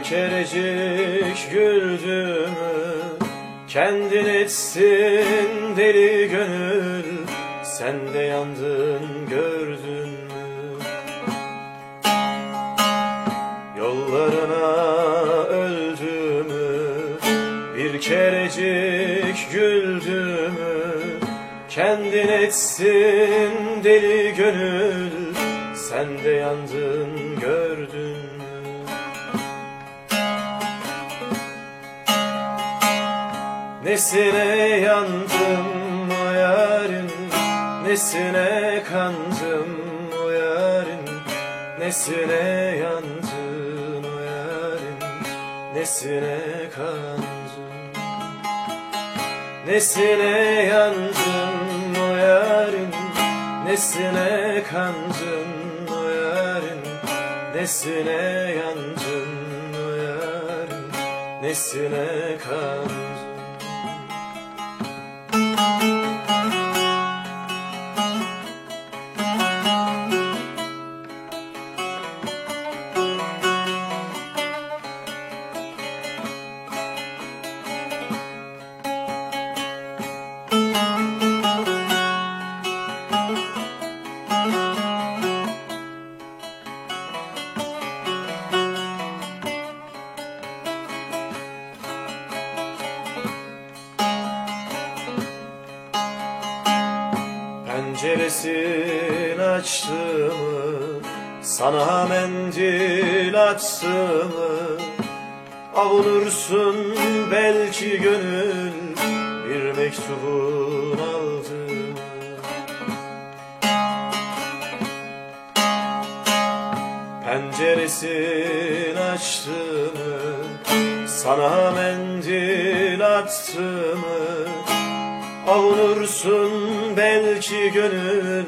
kerecik güldü mü, kendin etsin deli gönül, sen de yandın gördün mü? Yollarına öldü mü, bir kerecik güldü mü, kendin etsin deli gönül, sen de yandın gördün mü? Nesine yandım o yarın, nesine kandım o yarın, nesine yandın o yarın, nesine kandım. Nesine yandım o yarın, nesine kandım o yarın, nesine yandım o yarın, nesine kandım. Penceresini açtı mı, sana mendil attı mı? Avunursun belki gönül, bir mektubun aldı mı? Penceresini açtı mı, sana mendil attı mı? Avunursun belki gönül,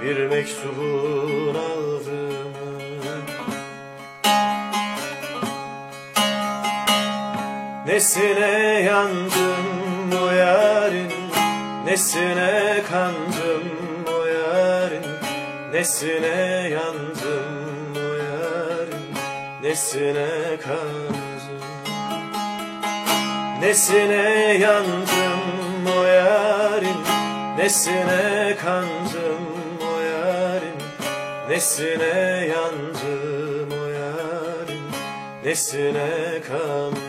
bir mektubun aldı mı? Nesine yandım o yarın, nesine kandım o yarın, nesine yandım o yarın, nesine kandım. Nesine yandım o yarın, nesine kandım o yarın, nesine yandım o yarın, nesine kandım.